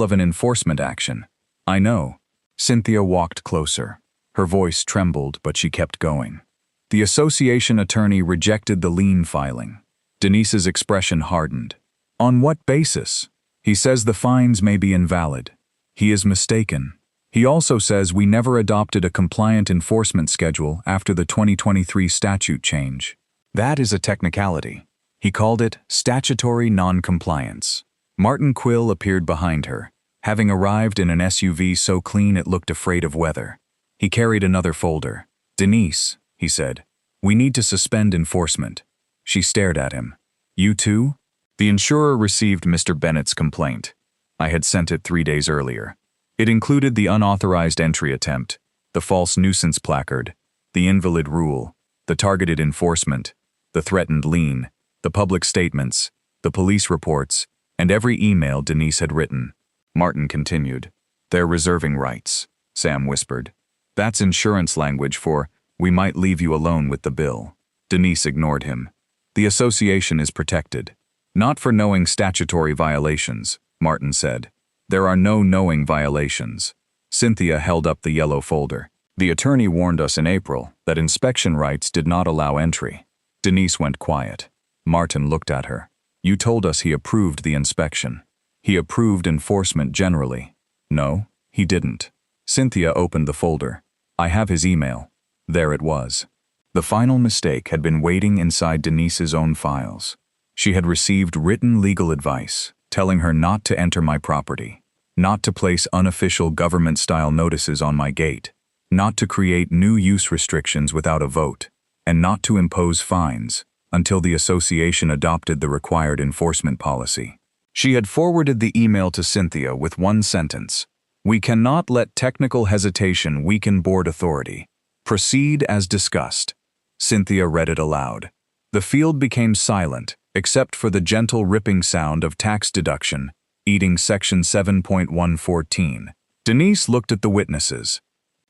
of an enforcement action. I know. Cynthia walked closer. Her voice trembled, but she kept going. The association attorney rejected the lien filing. Denise's expression hardened. On what basis? He says the fines may be invalid. He is mistaken. He also says we never adopted a compliant enforcement schedule after the 2023 statute change. That is a technicality. He called it statutory non-compliance. Martin Quill appeared behind her, having arrived in an SUV so clean it looked afraid of weather. He carried another folder. Denise, he said, we need to suspend enforcement. She stared at him. You too? The insurer received Mr. Bennett's complaint. I had sent it 3 days earlier. It included the unauthorized entry attempt, the false nuisance placard, the invalid rule, the targeted enforcement, the threatened lien, the public statements, the police reports, and every email Denise had written. Martin continued. They're reserving rights, Sam whispered. That's insurance language for, we might leave you alone with the bill. Denise ignored him. The association is protected. Not for knowing statutory violations, Martin said. There are no knowing violations. Cynthia held up the yellow folder. The attorney warned us in April that inspection rights did not allow entry. Denise went quiet. Martin looked at her. You told us he approved the inspection. He approved enforcement generally. No, he didn't. Cynthia opened the folder. I have his email. There it was. The final mistake had been waiting inside Denise's own files. She had received written legal advice, telling her not to enter my property, not to place unofficial government-style notices on my gate, not to create new use restrictions without a vote, and not to impose fines until the association adopted the required enforcement policy. She had forwarded the email to Cynthia with one sentence. We cannot let technical hesitation weaken board authority. Proceed as discussed. Cynthia read it aloud. The field became silent, except for the gentle ripping sound of tax deduction, eating Section 7.114. Denise looked at the witnesses,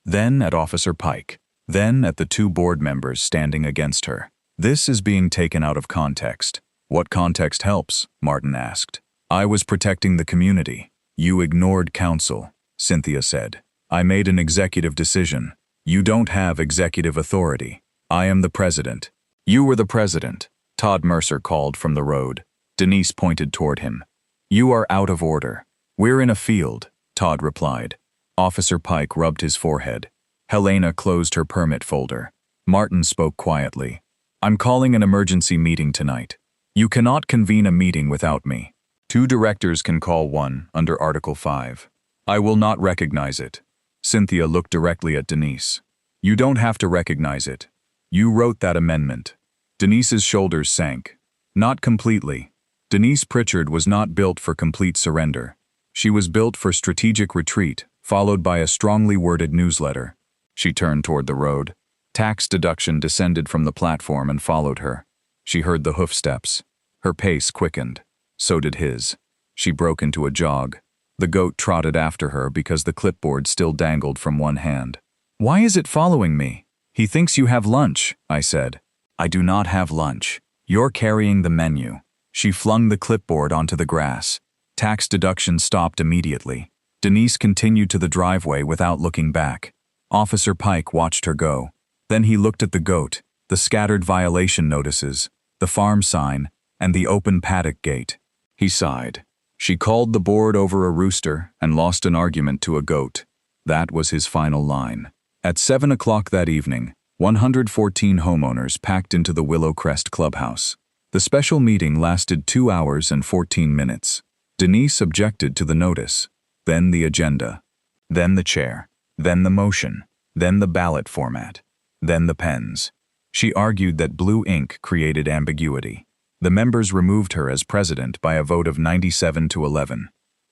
then at Officer Pike, then at the 2 board members standing against her. This is being taken out of context. What context helps? Martin asked. I was protecting the community. You ignored counsel, Cynthia said. I made an executive decision. You don't have executive authority. I am the president. You were the president, Todd Mercer called from the road. Denise pointed toward him. You are out of order. We're in a field, Todd replied. Officer Pike rubbed his forehead. Helena closed her permit folder. Martin spoke quietly. I'm calling an emergency meeting tonight. You cannot convene a meeting without me. 2 directors can call one under Article 5. I will not recognize it. Cynthia looked directly at Denise. You don't have to recognize it. You wrote that amendment. Denise's shoulders sank. Not completely. Denise Pritchard was not built for complete surrender. She was built for strategic retreat, followed by a strongly worded newsletter. She turned toward the road. Tax deduction descended from the platform and followed her. She heard the hoofsteps. Her pace quickened. So did his. She broke into a jog. The goat trotted after her because the clipboard still dangled from one hand. "Why is it following me?" "He thinks you have lunch," I said. "I do not have lunch. You're carrying the menu." She flung the clipboard onto the grass. Tax deduction stopped immediately. Denise continued to the driveway without looking back. Officer Pike watched her go. Then he looked at the goat, the scattered violation notices, the farm sign, and the open paddock gate. He sighed. She called the board over a rooster and lost an argument to a goat. That was his final line. At 7 o'clock that evening, 114 homeowners packed into the Willow Crest clubhouse. The special meeting lasted 2 hours and 14 minutes. Denise objected to the notice, then the agenda, then the chair, then the motion, then the ballot format, then the pens. She argued that blue ink created ambiguity. The members removed her as president by a vote of 97 to 11.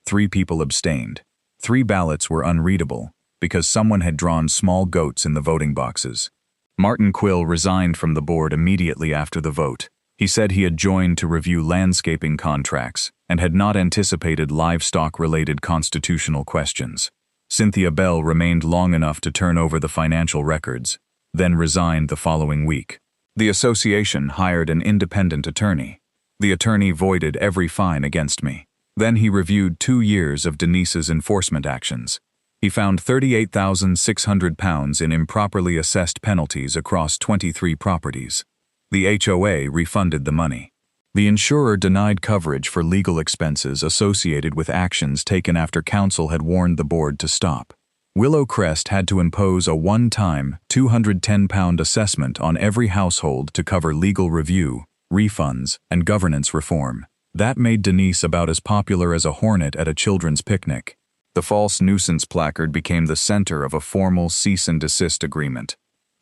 3 people abstained. 3 ballots were unreadable because someone had drawn small goats in the voting boxes. Martin Quill resigned from the board immediately after the vote. He said he had joined to review landscaping contracts and had not anticipated livestock-related constitutional questions. Cynthia Bell remained long enough to turn over the financial records, then resigned the following week. The association hired an independent attorney. The attorney voided every fine against me. Then he reviewed 2 years of Denise's enforcement actions. He found £38,600 in improperly assessed penalties across 23 properties. The HOA refunded the money. The insurer denied coverage for legal expenses associated with actions taken after council had warned the board to stop. Willow Crest had to impose a one-time £210 assessment on every household to cover legal review, refunds, and governance reform. That made Denise about as popular as a hornet at a children's picnic. The false nuisance placard became the center of a formal cease and desist agreement.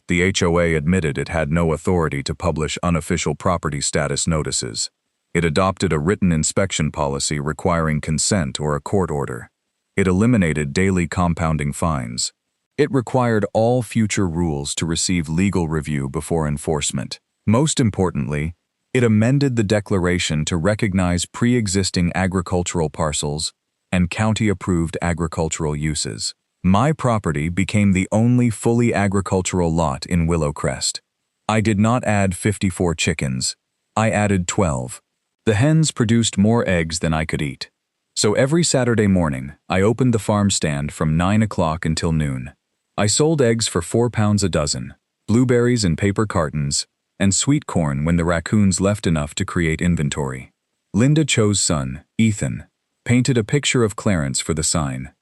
The HOA admitted it had no authority to publish unofficial property status notices. It adopted a written inspection policy requiring consent or a court order. It eliminated daily compounding fines. It required all future rules to receive legal review before enforcement. Most importantly, it amended the declaration to recognize pre-existing agricultural parcels and county-approved agricultural uses. My property became the only fully agricultural lot in Willow Crest. I did not add 54 chickens. I added 12. The hens produced more eggs than I could eat. So every Saturday morning, I opened the farm stand from 9 o'clock until noon. I sold eggs for £4 a dozen, blueberries in paper cartons, and sweet corn when the raccoons left enough to create inventory. Linda Cho's son, Ethan, painted a picture of Clarence for the sign.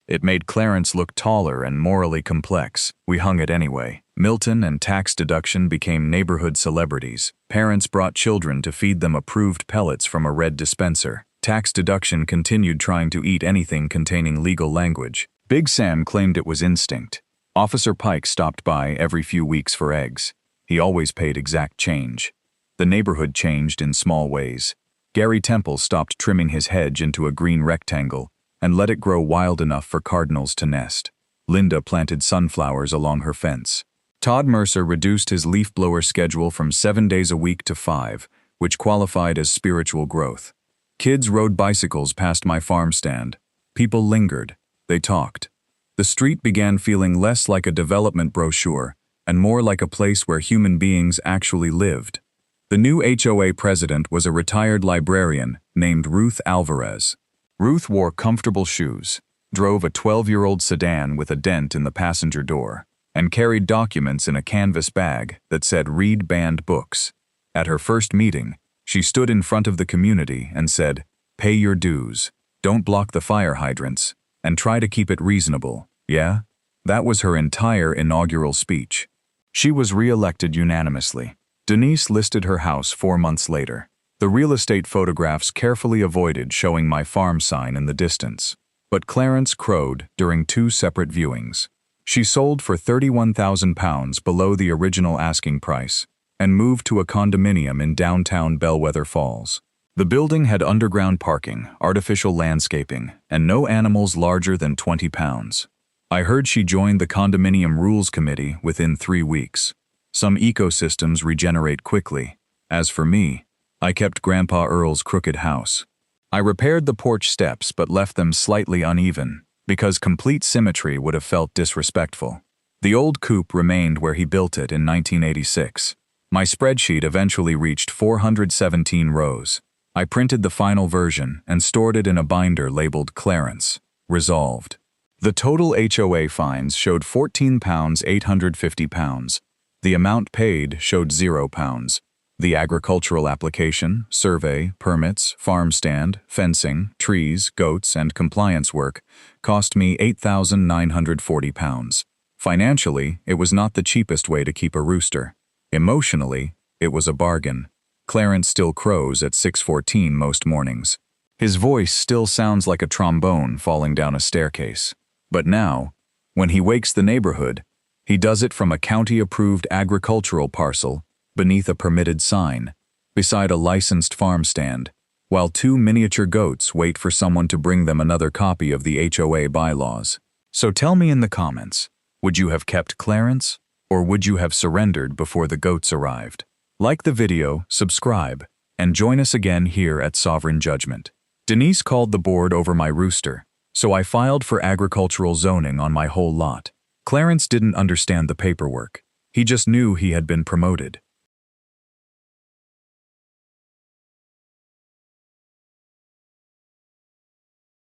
It made Clarence look taller and morally complex. We hung it anyway. Milton and tax deduction became neighborhood celebrities. Parents brought children to feed them approved pellets from a red dispenser. Tax deduction continued trying to eat anything containing legal language. Big Sam claimed it was instinct. Officer Pike stopped by every few weeks for eggs. He always paid exact change. The neighborhood changed in small ways. Gary Temple stopped trimming his hedge into a green rectangle and let it grow wild enough for cardinals to nest. Linda planted sunflowers along her fence. Todd Mercer reduced his leaf blower schedule from 7 days a week to 5, which qualified as spiritual growth. Kids rode bicycles past my farm stand. People lingered. They talked. The street began feeling less like a development brochure and more like a place where human beings actually lived. The new HOA president was a retired librarian named Ruth Alvarez. Ruth wore comfortable shoes, drove a 12-year-old sedan with a dent in the passenger door, and carried documents in a canvas bag that said "Read Banned Books." At her first meeting, she stood in front of the community and said, "Pay your dues, don't block the fire hydrants, and try to keep it reasonable, yeah?" That was her entire inaugural speech. She was re-elected unanimously. Denise listed her house 4 months later. The real estate photographs carefully avoided showing my farm sign in the distance. But Clarence crowed during 2 separate viewings. She sold for £31,000 below the original asking price, and moved to a condominium in downtown Bellwether Falls. The building had underground parking, artificial landscaping, and no animals larger than 20 pounds. I heard she joined the condominium rules committee within 3 weeks. Some ecosystems regenerate quickly. As for me, I kept Grandpa Earl's crooked house. I repaired the porch steps but left them slightly uneven, because complete symmetry would have felt disrespectful. The old coop remained where he built it in 1986. My spreadsheet eventually reached 417 rows. I printed the final version and stored it in a binder labeled Clarence, resolved. The total HOA fines showed £14, 850. The amount paid showed £0. The agricultural application, survey, permits, farm stand, fencing, trees, goats, and compliance work cost me £8,940. Financially, it was not the cheapest way to keep a rooster. Emotionally, it was a bargain. Clarence still crows at 6:14 most mornings. His voice still sounds like a trombone falling down a staircase. But now, when he wakes the neighborhood, he does it from a county-approved agricultural parcel beneath a permitted sign, beside a licensed farm stand, while 2 miniature goats wait for someone to bring them another copy of the HOA bylaws. So tell me in the comments, would you have kept Clarence, or would you have surrendered before the goats arrived? Like the video, subscribe, and join us again here at Sovereign Judgment. Denise called the board over my rooster, so I filed for agricultural zoning on my whole lot. Clarence didn't understand the paperwork. He just knew he had been promoted.